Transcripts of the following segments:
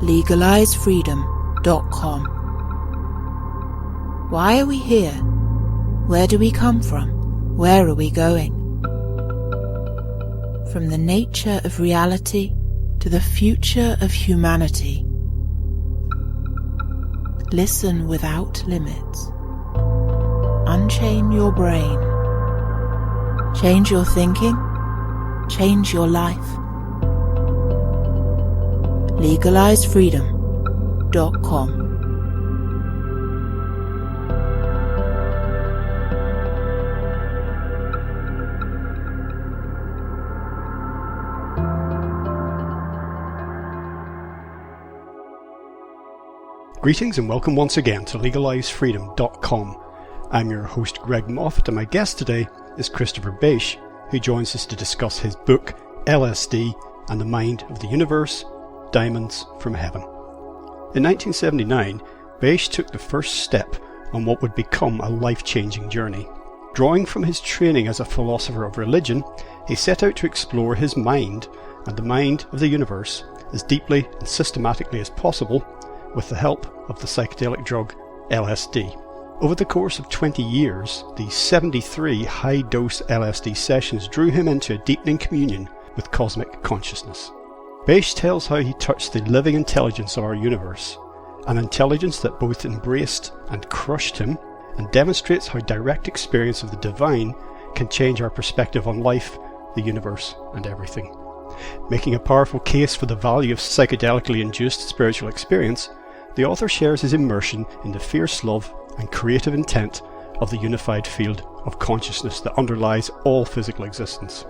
legalizefreedom.com. Why are we here? Where do we come from? Where are we going? From the nature of reality to the future of humanity. Listen without limits. Unchain your brain. Change your thinking. Change your life. legalizefreedom.com. Greetings and welcome once again to legalizefreedom.com. I'm your host Greg Moffat, and my guest today is Christopher Bache, who joins us to discuss his book LSD and the Mind of the Universe, Diamonds from Heaven. In 1979, Bache took the first step on what would become a life-changing journey. Drawing from his training as a philosopher of religion, he set out to explore his mind and the mind of the universe as deeply and systematically as possible with the help of the psychedelic drug LSD. Over the course of 20 years, the 73 high-dose LSD sessions drew him into a deepening communion with cosmic consciousness. Bache tells how he touched the living intelligence of our universe, an intelligence that both embraced and crushed him, and demonstrates how direct experience of the divine can change our perspective on life, the universe, and everything. Making a powerful case for the value of psychedelically-induced spiritual experience, the author shares his immersion in the fierce love and creative intent of the unified field of consciousness that underlies all physical existence.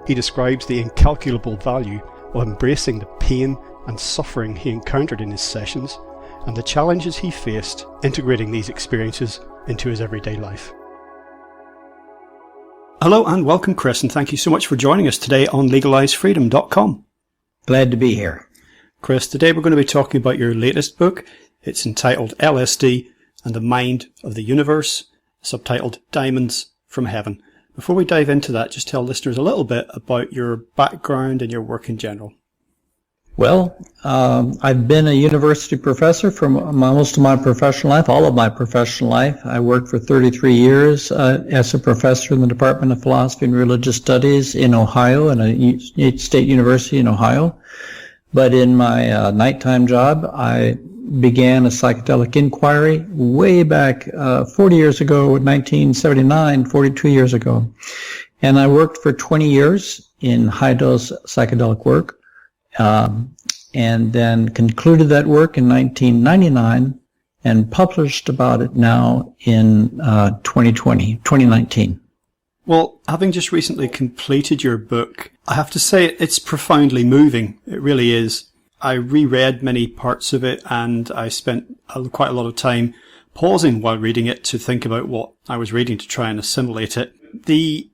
He describes the incalculable value of embracing the pain and suffering he encountered in his sessions and the challenges he faced integrating these experiences into his everyday life. Hello and welcome, Chris, and thank you so much for joining us today on legalizefreedom.com. Glad to be here. Chris, today we're going to be talking about your latest book. It's entitled LSD and the Mind of the Universe, subtitled Diamonds from Heaven. Before we dive into that, just tell listeners a little bit about your background and your work in general. Well, I've been a university professor for most of my professional life, all of my professional life. I worked for 33 years as a professor in the Department of Philosophy and Religious Studies in Ohio, in a state university in Ohio. But in my nighttime job, I began a psychedelic inquiry way back 40 years ago, 1979, 42 years ago. And I worked for 20 years in high-dose psychedelic work, and then concluded that work in 1999 and published about it now in 2019. Well, having just recently completed your book, I have to say it's profoundly moving. It really is. I reread many parts of it, and I spent quite a lot of time pausing while reading it to think about what I was reading to try and assimilate it. The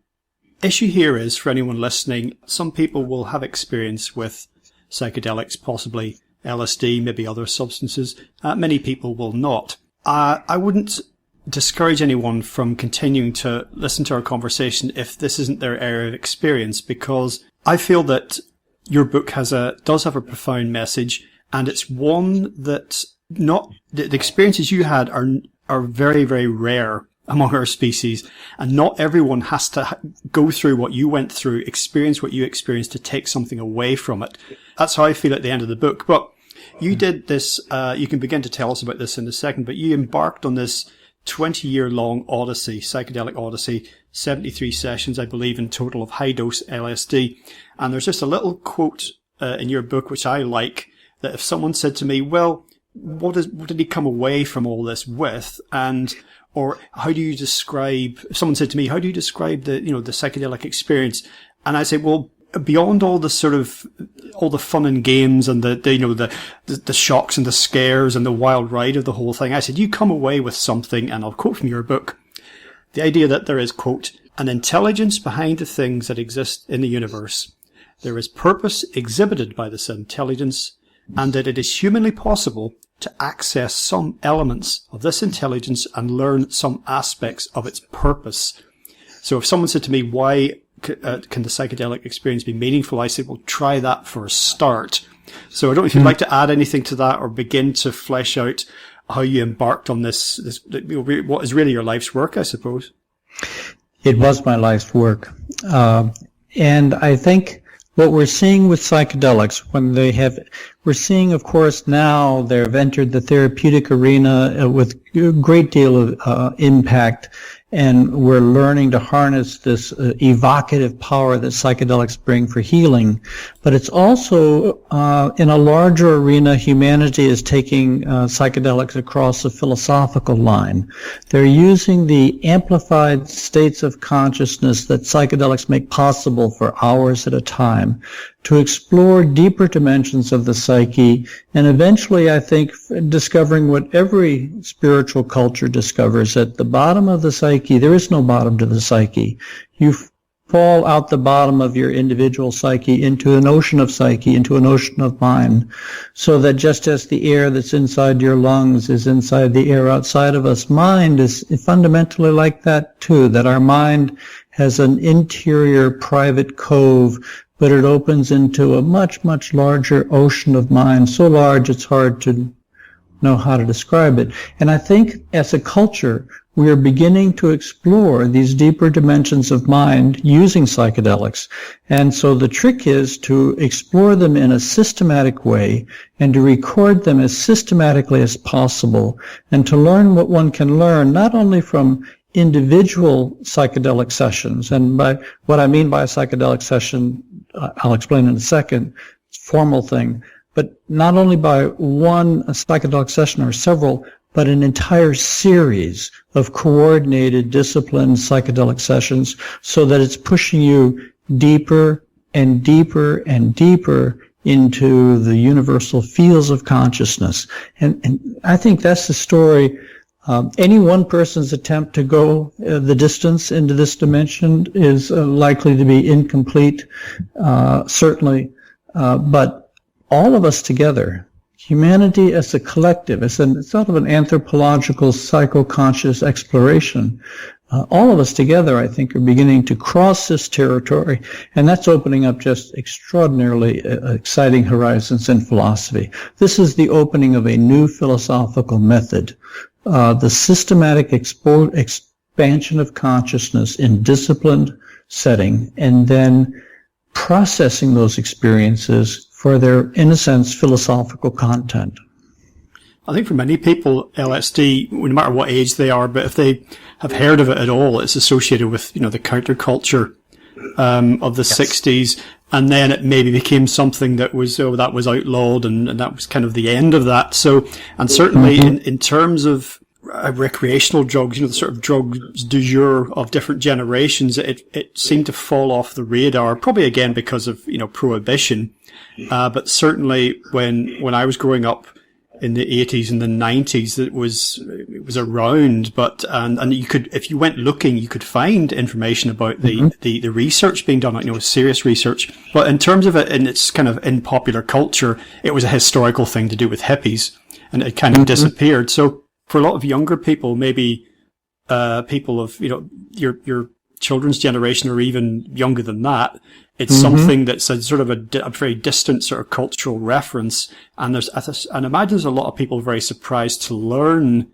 issue here is, for anyone listening, some people will have experience with psychedelics, possibly LSD, maybe other substances. Many people will not. I wouldn't discourage anyone from continuing to listen to our conversation if this isn't their area of experience, because I feel that your book does have a profound message, and it's one that the experiences you had are very, very rare among our species, and not everyone has to go through what you went through, experience what you experienced to take something away from it. That's how I feel at the end of the book. But you did this, you can begin to tell us about this in a second, but you embarked on this 20-year-long odyssey, psychedelic odyssey, 73 sessions, I believe, in total of high-dose LSD. And there's just a little quote in your book which I like, that if someone said to me, well, what did he come away from all this with? Or how do you describe, if someone said to me, how do you describe the psychedelic experience? And I say, well, beyond all the fun and games and the shocks and the scares and the wild ride of the whole thing, I said, you come away with something, and I'll quote from your book, the idea that there is, quote, an intelligence behind the things that exist in the universe. There is purpose exhibited by this intelligence, and that it is humanly possible to access some elements of this intelligence and learn some aspects of its purpose. So if someone said to me, why can the psychedelic experience be meaningful? I said, well, try that for a start. So I don't know if you'd like to add anything to that or begin to flesh out how you embarked on this what is really your life's work, I suppose. It was my life's work. And I think what we're seeing with psychedelics, we're seeing, of course, now they've entered the therapeutic arena with a great deal of impact, and we're learning to harness this evocative power that psychedelics bring for healing. But it's also, in a larger arena, humanity is taking psychedelics across a philosophical line. They're using the amplified states of consciousness that psychedelics make possible for hours at a time to explore deeper dimensions of the psyche, and eventually, I think, discovering what every spiritual culture discovers: at the bottom of the psyche, there is no bottom to the psyche. You fall out the bottom of your individual psyche into an ocean of psyche, into an ocean of mind, so that just as the air that's inside your lungs is inside the air outside of us, mind is fundamentally like that too, that our mind has an interior private cove, but it opens into a much, much larger ocean of mind, so large it's hard to know how to describe it. And I think as a culture, we are beginning to explore these deeper dimensions of mind using psychedelics. And so the trick is to explore them in a systematic way and to record them as systematically as possible, and to learn what one can learn, not only from individual psychedelic sessions, and by what I mean by a psychedelic session, I'll explain in a second, it's a formal thing, but not only by one psychedelic session or several, but an entire series of coordinated, disciplined psychedelic sessions, so that it's pushing you deeper and deeper and deeper into the universal fields of consciousness. And I think that's the story. Any one person's attempt to go the distance into this dimension is likely to be incomplete, certainly, but all of us together, humanity as a collective, as sort of an anthropological, psycho-conscious exploration, all of us together, I think, are beginning to cross this territory, and that's opening up just extraordinarily exciting horizons in philosophy. This is the opening of a new philosophical method. The systematic expansion of consciousness in disciplined setting, and then processing those experiences for their, in a sense, philosophical content. I think for many people, LSD, no matter what age they are, but if they have heard of it at all, it's associated with, the counterculture of the 60s, and then it maybe became something that was outlawed, and that was kind of the end of that. So, and certainly in terms of recreational drugs, the sort of drugs du jour of different generations, it seemed to fall off the radar, probably again because of, prohibition. But certainly when I was growing up in the 80s and the 90s, it was around, but, and you could, if you went looking, you could find information about the research being done, serious research. But in terms of it, and it's kind of in popular culture, it was a historical thing to do with hippies, and it kind of disappeared. So for a lot of younger people, maybe, people of, your children's generation or even younger than that, it's something that's a sort of a very distant sort of cultural reference. And and I imagine there's a lot of people very surprised to learn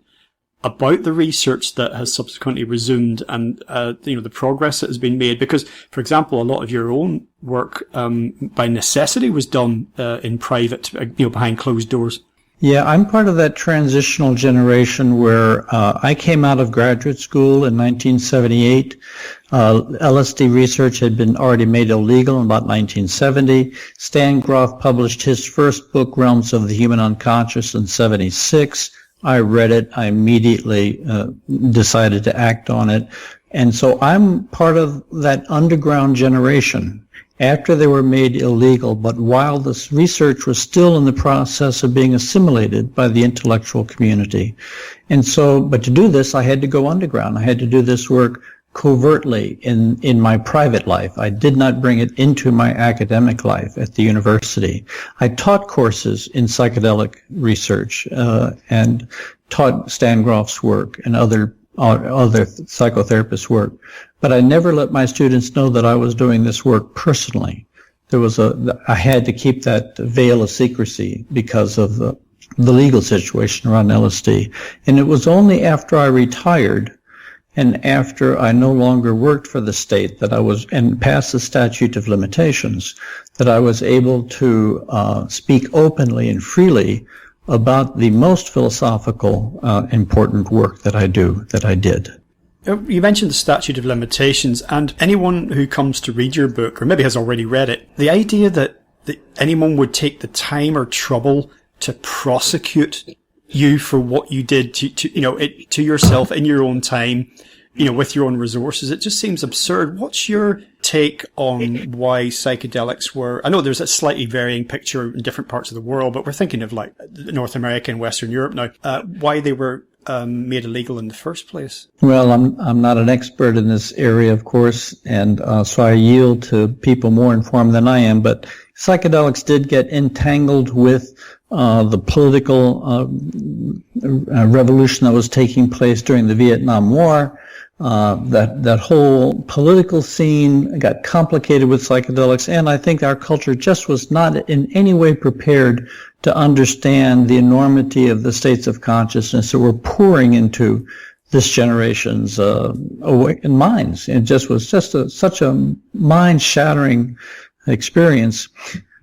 about the research that has subsequently resumed, and, the progress that has been made. Because, for example, a lot of your own work, by necessity was done, in private, behind closed doors. Yeah, I'm part of that transitional generation where I came out of graduate school in 1978. LSD research had been already made illegal in about 1970. Stan Grof published his first book, Realms of the Human Unconscious, in 76. I read it. I immediately decided to act on it. And so I'm part of that underground generation after they were made illegal, but while this research was still in the process of being assimilated by the intellectual community. And so, but to do this, I had to go underground. I had to do this work covertly in my private life. I did not bring it into my academic life at the university. I taught courses in psychedelic research, and taught Stan Grof's work and other psychotherapists' work. But I never let my students know that I was doing this work personally, I had to keep that veil of secrecy because of the legal situation around LSD. And it was only after I retired and after I no longer worked for the state and passed the statute of limitations, that I was able to speak openly and freely about the most philosophical, important work that I did. You mentioned the statute of limitations, and anyone who comes to read your book, or maybe has already read it, the idea that anyone would take the time or trouble to prosecute you for what you did to yourself in your own time, with your own resources, it just seems absurd. What's your take on why psychedelics were, I know there's a slightly varying picture in different parts of the world, but we're thinking of like North America and Western Europe now, why they were made illegal in the first place? Well, I'm not an expert in this area, of course, and so I yield to people more informed than I am, but psychedelics did get entangled with the political revolution that was taking place during the Vietnam War. That whole political scene got complicated with psychedelics, and I think our culture just was not in any way prepared to understand the enormity of the states of consciousness that were pouring into this generation's minds. It just was such a mind-shattering experience.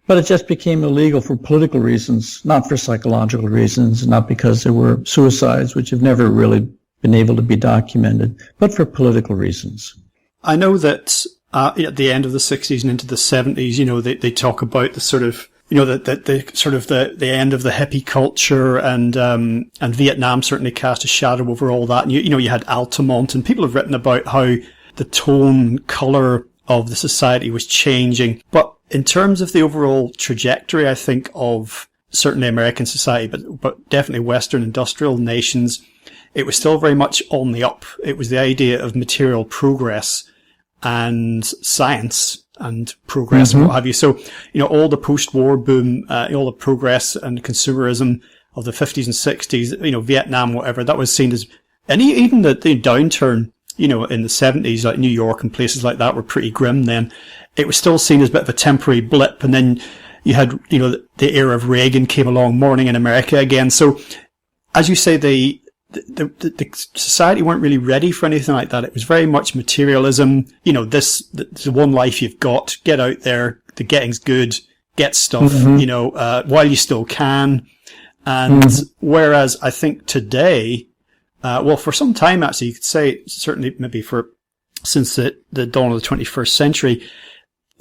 But it just became illegal for political reasons, not for psychological reasons, not because there were suicides, which have never really been able to be documented, but for political reasons. I know that at the end of the 60s and into the 70s, they talk about the sort of, the end of the hippie culture, and Vietnam certainly cast a shadow over all that. And you had Altamont, and people have written about how the tone, colour of the society was changing. But in terms of the overall trajectory, I think, of certainly American society, but definitely Western industrial nations, it was still very much on the up. It was the idea of material progress and science and progress and what have you. So, all the post-war boom, all the progress and consumerism of the 50s and 60s, Vietnam, whatever, that was seen as, and even the downturn, in the 70s, like New York and places like that were pretty grim then. It was still seen as a bit of a temporary blip. And then you had, the era of Reagan came along, morning in America again. So, as you say, the society weren't really ready for anything like that. It was very much materialism. This the one life you've got. Get out there. The getting's good. Get stuff. While you still can. And whereas I think today, for some time actually, you could say certainly maybe since the dawn of the 21st century,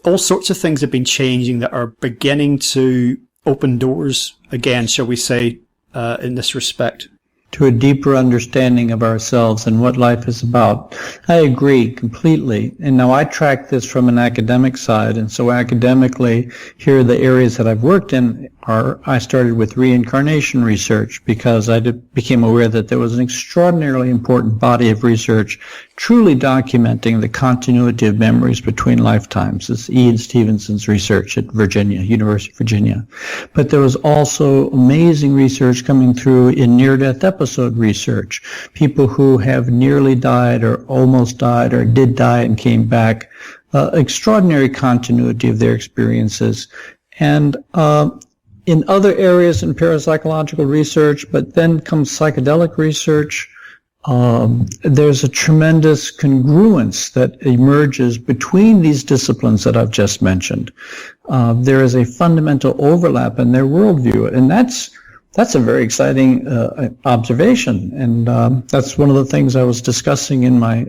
all sorts of things have been changing that are beginning to open doors again, shall we say, in this respect. To a deeper understanding of ourselves and what life is about. I agree completely. And now I track this from an academic side. And so academically, here are the areas that I've worked in. I started with reincarnation research because I became aware that there was an extraordinarily important body of research truly documenting the continuity of memories between lifetimes. This is Ian Stevenson's research at University of Virginia. But there was also amazing research coming through in near-death episode research. People who have nearly died or almost died or did die and came back. Extraordinary continuity of their experiences. And in other areas in parapsychological research, but then comes psychedelic research, there's a tremendous congruence that emerges between these disciplines that I've just mentioned. There is a fundamental overlap in their worldview, and that's a very exciting observation. And that's one of the things I was discussing in my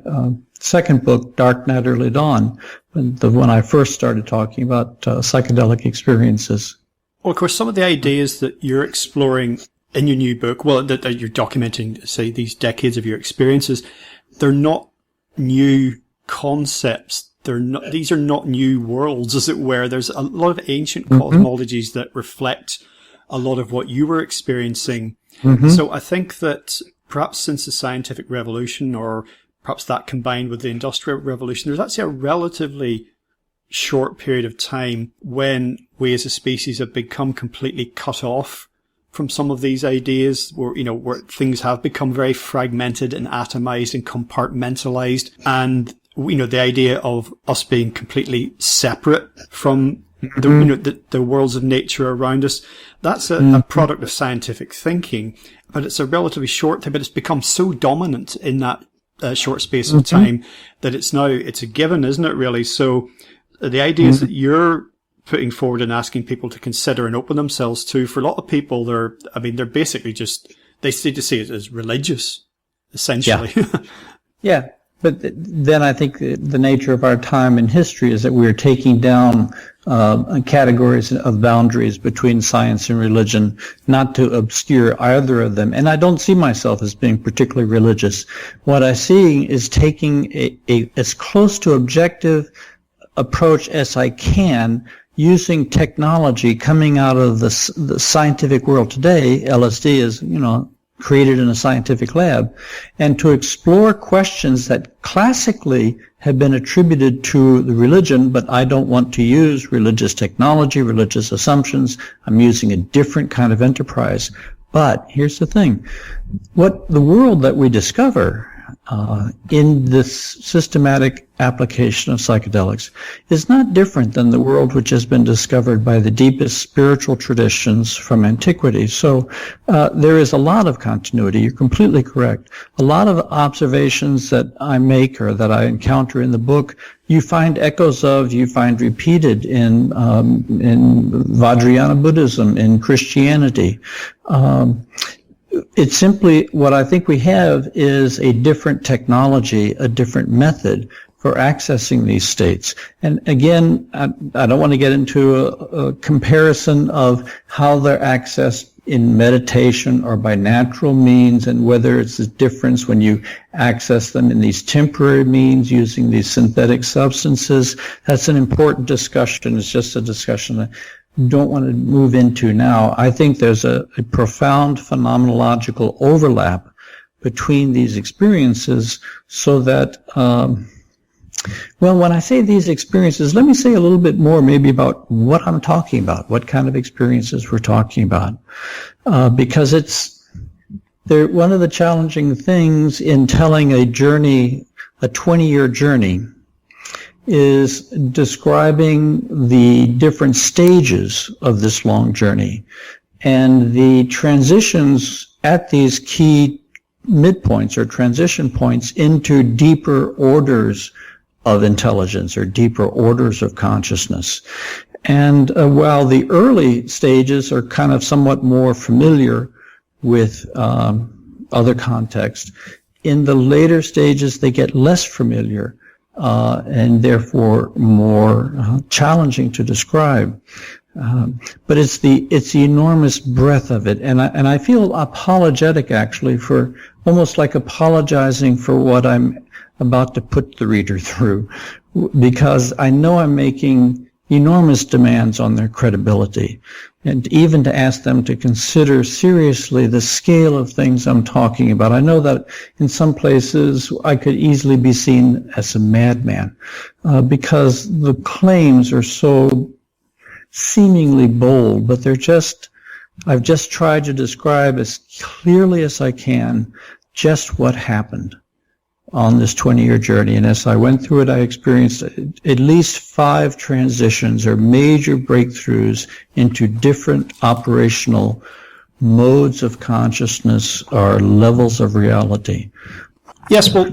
second book, Dark Night, Early Dawn, when I first started talking about psychedelic experiences. Well, of course, some of the ideas that you're exploring in your new book, that you're documenting, say, these decades of your experiences, they're not new concepts. These are not new worlds, as it were. There's a lot of ancient cosmologies that reflect a lot of what you were experiencing. So I think that perhaps since the scientific revolution, or perhaps that combined with the industrial revolution, there's actually a relatively short period of time when we as a species have become completely cut off from some of these ideas, where things have become very fragmented and atomized and compartmentalized. And, the idea of us being completely separate from the worlds of nature around us. That's a product of scientific thinking, but it's a relatively short time, but it's become so dominant in that short space of time that it's a given, isn't it, really? So the ideas that you're putting forward and asking people to consider and open themselves to, for a lot of people, they're basically just, they see it as religious, essentially. Yeah. But then I think the nature of our time in history is that we're taking down categories of boundaries between science and religion, not to obscure either of them. And I don't see myself as being particularly religious. What I see is taking a as close to objective approach as I can, using technology coming out of the scientific world today. LSD is, created in a scientific lab, and to explore questions that classically have been attributed to the religion, but I don't want to use religious technology, religious assumptions. I'm using a different kind of enterprise. But here's the thing. What the world that we discover in this systematic application of psychedelics is not different than the world which has been discovered by the deepest spiritual traditions from antiquity. So there is a lot of continuity. You're completely correct. A lot of observations that I make or that I encounter in the book, you find echoes of, you find repeated in Vajrayana Buddhism, in Christianity. It's simply, what I think we have is a different technology, a different method for accessing these states. And again, I don't want to get into a comparison of how they're accessed in meditation or by natural means, and whether it's a difference when you access them in these temporary means using these synthetic substances. That's an important discussion. It's just a discussion that don't want to move into now. I think there's a profound phenomenological overlap between these experiences, so that, when I say these experiences, let me say a little bit more maybe about what I'm talking about, what kind of experiences we're talking about, because one of the challenging things in telling a journey, a 20-year journey, is describing the different stages of this long journey and the transitions at these key midpoints or transition points into deeper orders of intelligence or deeper orders of consciousness. And while the early stages are kind of somewhat more familiar with other contexts, in the later stages they get less familiar and therefore more challenging to describe. But it's the enormous breadth of it, and I feel apologetic actually, for almost like apologizing for what I'm about to put the reader through, because I know I'm making enormous demands on their credibility, and even to ask them to consider seriously the scale of things I'm talking about. I know that in some places I could easily be seen as a madman, because the claims are so seemingly bold, but I've just tried to describe as clearly as I can just what happened on this 20-year journey. And as I went through it, I experienced at least 5 transitions or major breakthroughs into different operational modes of consciousness or levels of reality. Yes, well,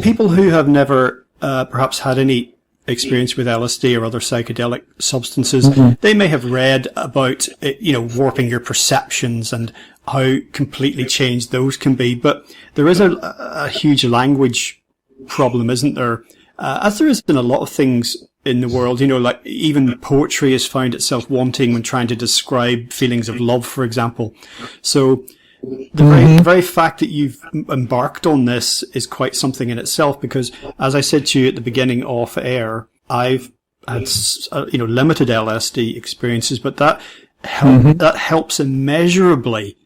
people who have never perhaps had any experience with LSD or other psychedelic substances, they may have read about it, warping your perceptions and how completely changed those can be. But there is a huge language problem, isn't there? As there is in a lot of things in the world, like even poetry has found itself wanting when trying to describe feelings of love, for example. So the very fact that you've embarked on this is quite something in itself, because as I said to you at the beginning off air, I've had, limited LSD experiences, but that helps immeasurably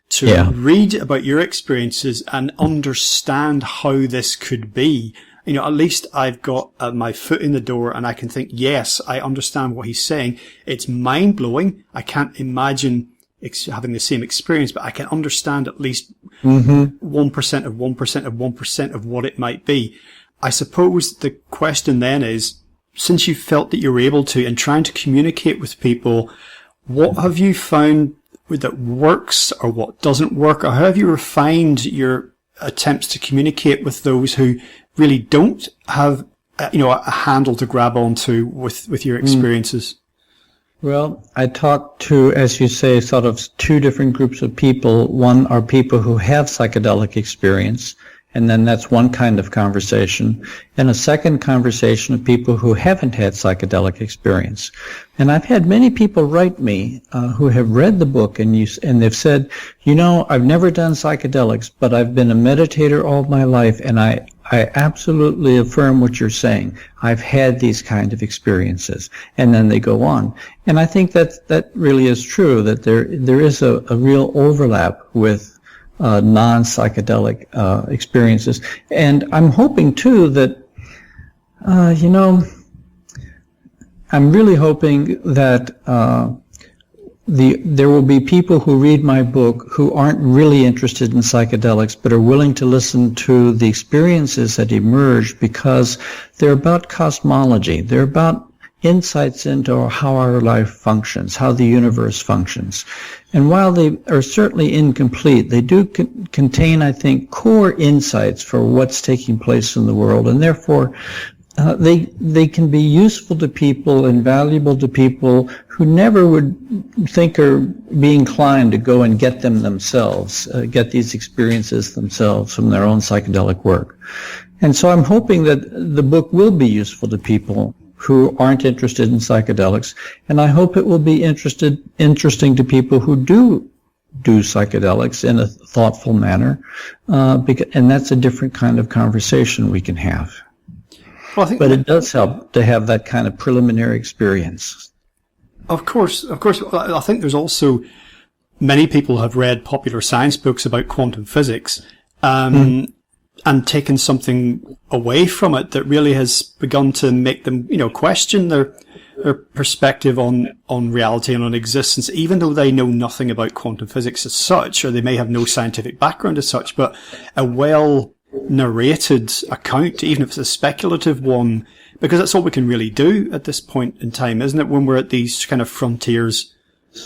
to read about your experiences and understand how this could be. At least I've got my foot in the door and I can think, yes, I understand what he's saying. It's mind blowing. I can't imagine having the same experience, but I can understand at least 1% of 1% of 1% of what it might be. I suppose the question then is, since you felt that you were able to, and trying to communicate with people, what have you found that works or what doesn't work, or how have you refined your attempts to communicate with those who really don't have a handle to grab onto with your experiences? Well, I talk to, as you say, sort of two different groups of people. One are people who have psychedelic experience, and then that's one kind of conversation. And a second conversation of people who haven't had psychedelic experience. And I've had many people write me who have read the book, and they've said, I've never done psychedelics, but I've been a meditator all my life, and I absolutely affirm what you're saying. I've had these kind of experiences. And then they go on. And I think that really is true, that there is a real overlap with non-psychedelic experiences. And I'm hoping, too, that, I'm really hoping that there will be people who read my book who aren't really interested in psychedelics but are willing to listen to the experiences that emerge, because they're about cosmology. They're about insights into how our life functions, how the universe functions. And while they are certainly incomplete, they do contain, I think, core insights for what's taking place in the world, and therefore they can be useful to people and valuable to people who never would think or be inclined to go and get them themselves, get these experiences themselves from their own psychedelic work. And so I'm hoping that the book will be useful to people who aren't interested in psychedelics, and I hope it will be interesting to people who do psychedelics in a thoughtful manner, and that's a different kind of conversation we can have. Well, but it does help to have that kind of preliminary experience. Of course. I think there's also many people have read popular science books about quantum physics, and taken something away from it that really has begun to make them, question their perspective on reality and on existence, even though they know nothing about quantum physics as such, or they may have no scientific background as such, but a well narrated account, even if it's a speculative one, because that's all we can really do at this point in time, isn't it? When we're at these kind of frontiers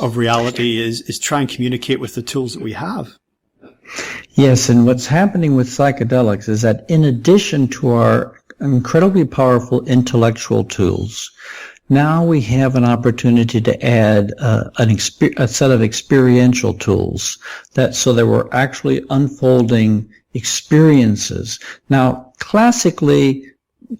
of reality, is try and communicate with the tools that we have. Yes, and what's happening with psychedelics is that in addition to our incredibly powerful intellectual tools, now we have an opportunity to add a set of experiential tools so that we're actually unfolding experiences. Now, classically,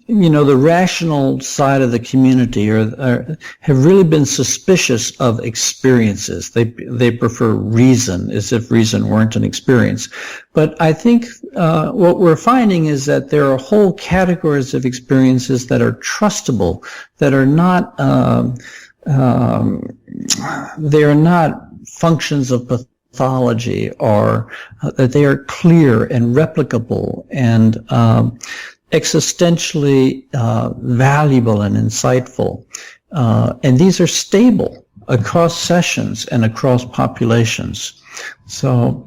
the rational side of the community have really been suspicious of experiences. They prefer reason, as if reason weren't an experience. But I think what we're finding is that there are whole categories of experiences that are trustable, that are not they are not functions of pathology, or that they are clear and replicable and existentially valuable and insightful. And these are stable across sessions and across populations. So,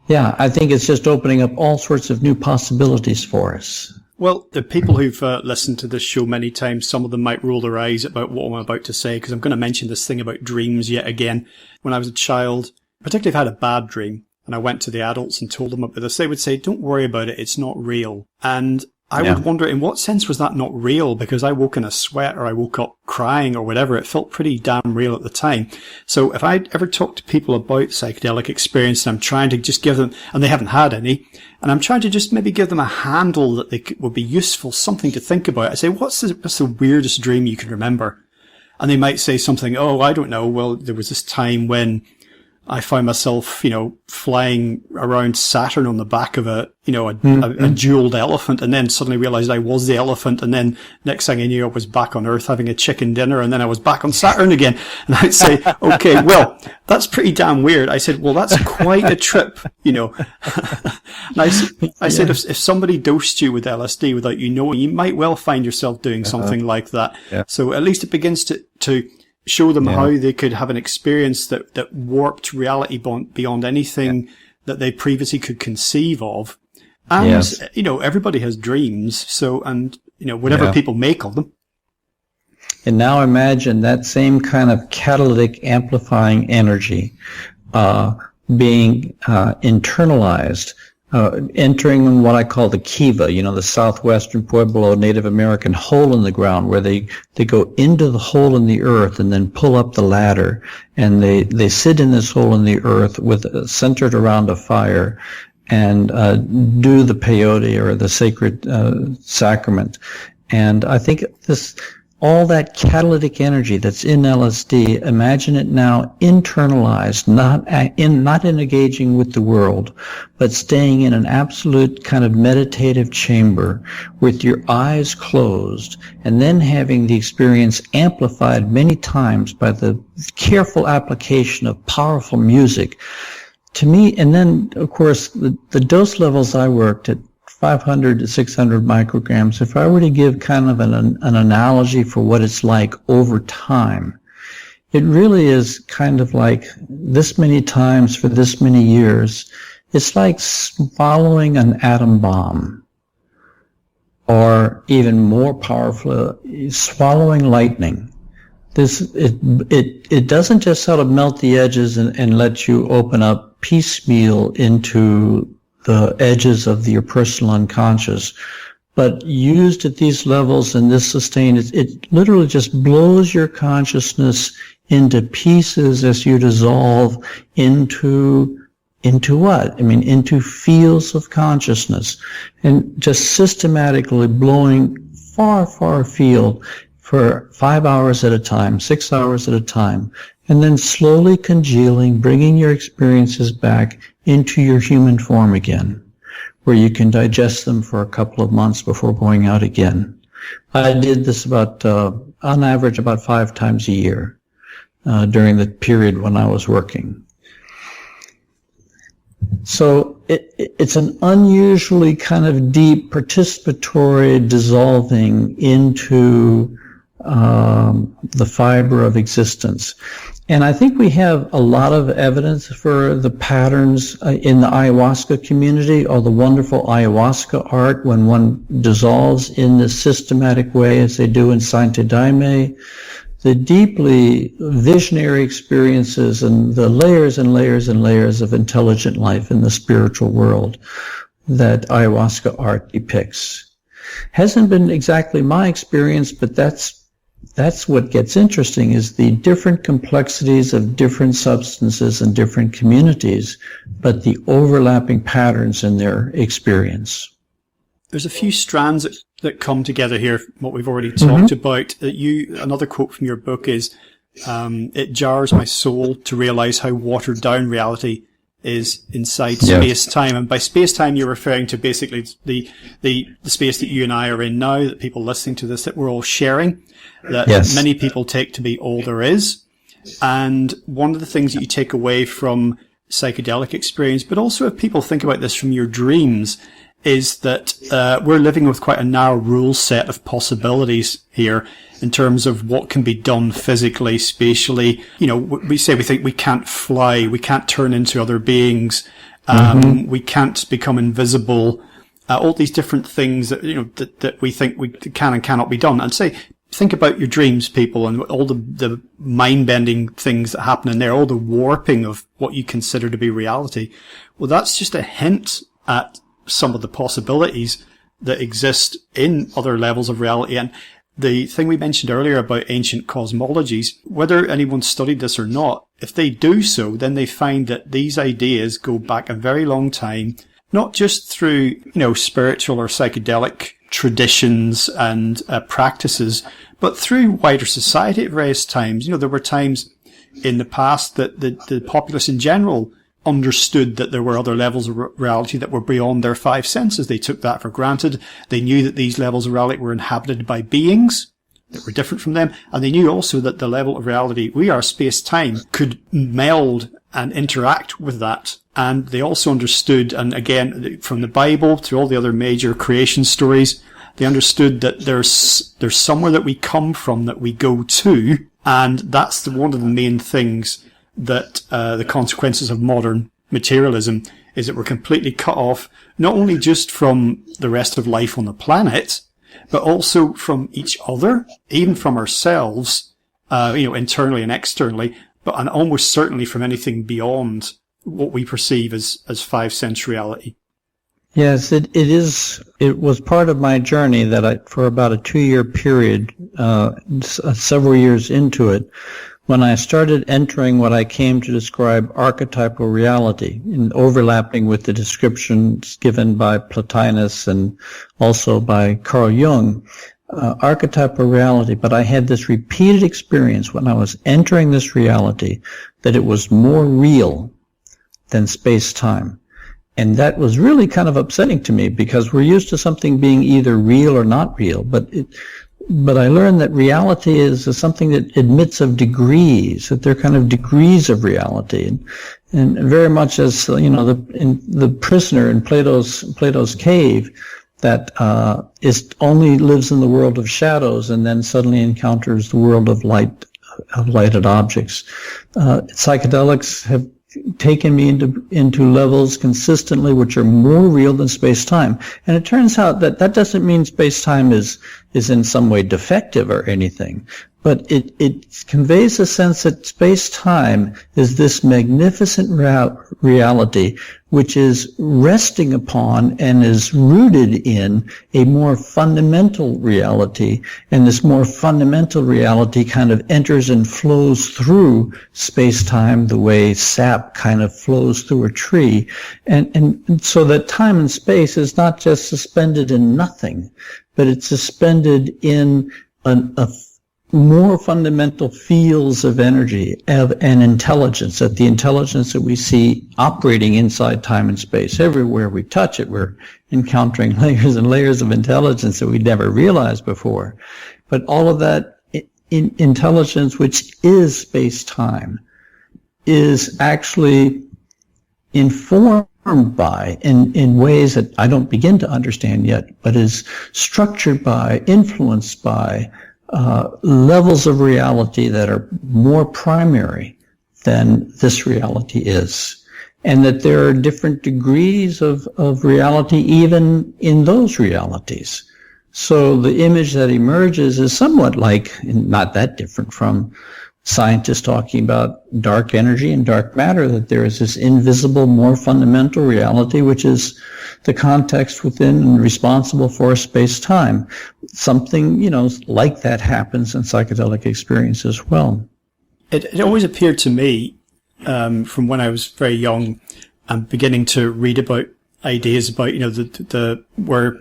yeah, I think it's just opening up all sorts of new possibilities for us. Well, the people who've listened to this show many times, some of them might roll their eyes about what I'm about to say, because I'm going to mention this thing about dreams yet again. When I was a child, particularly if I had a bad dream, and I went to the adults and told them about this, they would say, don't worry about it, it's not real. And I would wonder, in what sense was that not real? Because I woke in a sweat, or I woke up crying, or whatever. It felt pretty damn real at the time. So if I ever talk to people about psychedelic experience, and I'm trying to just give them, and they haven't had any, and I'm trying to just maybe give them a handle that would be useful, something to think about. I say, what's the weirdest dream you can remember? And they might say something, oh, I don't know. Well, there was this time when I found myself, flying around Saturn on the back of a jeweled elephant, and then suddenly realized I was the elephant, and then next thing I knew I was back on Earth having a chicken dinner, and then I was back on Saturn again. And I'd say, okay, well, that's pretty damn weird. I said, well, that's quite a trip, And I said, if somebody dosed you with LSD without you knowing, you might well find yourself doing something like that. Yeah. So at least it begins to show them how they could have an experience that warped reality beyond anything that they previously could conceive of. And, everybody has dreams. So, and, whatever people make of them. And now imagine that same kind of catalytic amplifying energy being internalized, entering what I call the Kiva, the southwestern Pueblo Native American hole in the ground, where they go into the hole in the earth and then pull up the ladder, and they sit in this hole in the earth centered around a fire and do the peyote, or the sacred sacrament. And I think all that catalytic energy that's in LSD, imagine it now internalized, not in engaging with the world, but staying in an absolute kind of meditative chamber with your eyes closed, and then having the experience amplified many times by the careful application of powerful music. To me, and then, of course, the dose levels I worked at, 500 to 600 micrograms, if I were to give kind of an analogy for what it's like over time, it really is kind of like this many times for this many years. It's like swallowing an atom bomb, or even more powerful, swallowing lightning. It doesn't just sort of melt the edges and let you open up piecemeal into the edges of your personal unconscious, but used at these levels and this sustained, it literally just blows your consciousness into pieces as you dissolve into what? I mean, into fields of consciousness, and just systematically blowing far, far afield for 5 hours at a time, 6 hours at a time, and then slowly congealing, bringing your experiences back into your human form again, where you can digest them for a couple of months before going out again. I did this on average, about 5 times a year during the period when I was working. So it's an unusually kind of deep participatory dissolving into the fiber of existence. And I think we have a lot of evidence for the patterns in the ayahuasca community, or the wonderful ayahuasca art when one dissolves in this systematic way as they do in Sainte Daime, the deeply visionary experiences and the layers and layers and layers of intelligent life in the spiritual world that ayahuasca art depicts. Hasn't been exactly my experience, but that's what gets interesting, is the different complexities of different substances and different communities, but the overlapping patterns in their experience. There's a few strands that come together here, what we've already talked about. Another quote from your book is, it jars my soul to realize how watered down reality is inside space-time. And by space-time, you're referring to basically the space that you and I are in now, that people listening to this, that we're all sharing, that many people take to be all there is. And one of the things that you take away from psychedelic experience, but also if people think about this from your dreams, is that we're living with quite a narrow rule set of possibilities here in terms of what can be done physically, spatially. We think we can't fly, we can't turn into other beings, we can't become invisible, all these different things that, that we think we can and cannot be done. And think about your dreams, people, and all the mind-bending things that happen in there, all the warping of what you consider to be reality. Well, that's just a hint at some of the possibilities that exist in other levels of reality. And the thing we mentioned earlier about ancient cosmologies, whether anyone studied this or not, if they do so, then they find that these ideas go back a very long time, not just through, spiritual or psychedelic traditions and practices, but through wider society at various times. There were times in the past that the populace in general understood that there were other levels of reality that were beyond their 5 senses. They took that for granted. They knew that these levels of reality were inhabited by beings that were different from them. And they knew also that the level of reality we are, space-time, could meld and interact with that. And they also understood, and again, from the Bible to all the other major creation stories, they understood that there's somewhere that we come from, that we go to. And that's one of the main things that the consequences of modern materialism is, that we're completely cut off, not only just from the rest of life on the planet, but also from each other, even from ourselves, internally and externally, and almost certainly from anything beyond what we perceive as five sense reality. Yes, it is. It was part of my journey that for about a 2-year period, several years into it, when I started entering what I came to describe archetypal reality, in overlapping with the descriptions given by Plotinus and also by Carl Jung, archetypal reality. But I had this repeated experience when I was entering this reality that it was more real than space-time. And that was really kind of upsetting to me because we're used to something being either real or not real. But I learned that reality is something that admits of degrees, that they're kind of degrees of reality. And very much as, the prisoner in Plato's cave that only lives in the world of shadows and then suddenly encounters the world of lighted objects. Psychedelics have taken me into levels consistently which are more real than space-time. And it turns out that doesn't mean space-time is in some way defective or anything, but it conveys a sense that space-time is this magnificent reality which is resting upon and is rooted in a more fundamental reality, and this more fundamental reality kind of enters and flows through space-time the way sap kind of flows through a tree, and so that time and space is not just suspended in nothing, but it's suspended in a more fundamental fields of energy and intelligence, that the intelligence that we see operating inside time and space. Everywhere we touch it, we're encountering layers and layers of intelligence that we'd never realized before. But all of that intelligence, which is space-time, is actually informed by, in ways that I don't begin to understand yet, but is structured by, influenced by, levels of reality that are more primary than this reality is. And that there are different degrees of reality even in those realities. So the image that emerges is somewhat like, not that different from scientists talking about dark energy and dark matter, that there is this invisible, more fundamental reality, which is the context within and responsible for space-time. Something, like that happens in psychedelic experience as well. It always appeared to me, from when I was very young and beginning to read about ideas about, where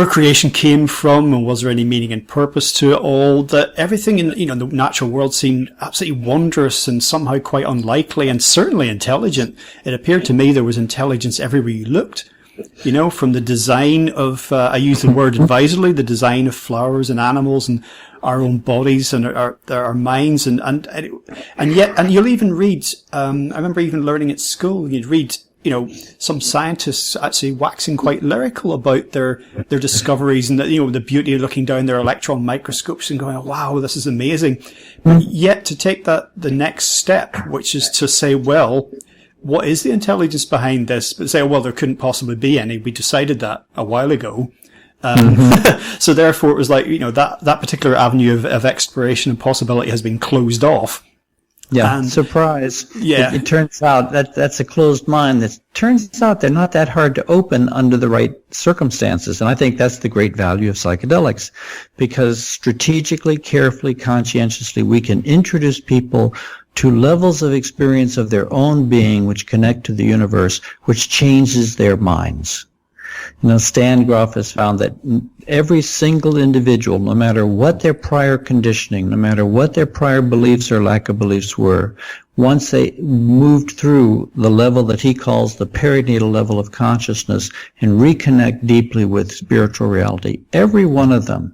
creation came from and was there any meaning and purpose to it all, that everything in the natural world seemed absolutely wondrous and somehow quite unlikely and certainly intelligent. It appeared to me there was intelligence everywhere you looked, from the design of, I use the word advisedly, the design of flowers and animals and our own bodies and our minds and you'll even read, I remember even learning at school, you'd read, some scientists actually waxing quite lyrical about their discoveries and the beauty of looking down their electron microscopes and going, oh, wow, this is amazing. But yet to take the next step, which is to say, well, what is the intelligence behind this? But say, well, there couldn't possibly be any. We decided that a while ago. So therefore it was like, that particular avenue of exploration and possibility has been closed off. Yeah, and surprise. Yeah. It turns out that's a closed mind. It turns out they're not that hard to open under the right circumstances. And I think that's the great value of psychedelics, because strategically, carefully, conscientiously, we can introduce people to levels of experience of their own being which connect to the universe, which changes their minds. Stan Grof has found that every single individual, no matter what their prior conditioning, no matter what their prior beliefs or lack of beliefs were, once they moved through the level that he calls the perinatal level of consciousness and reconnect deeply with spiritual reality, every one of them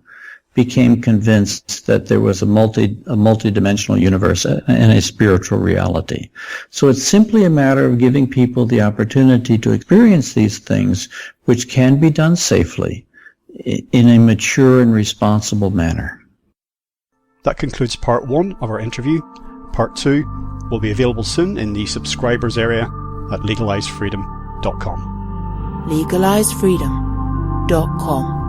became convinced that there was a multi-dimensional universe and a spiritual reality. So it's simply a matter of giving people the opportunity to experience these things, which can be done safely in a mature and responsible manner. That concludes part 1 of our interview. Part 2 will be available soon in the subscribers area at legalizefreedom.com. legalizefreedom.com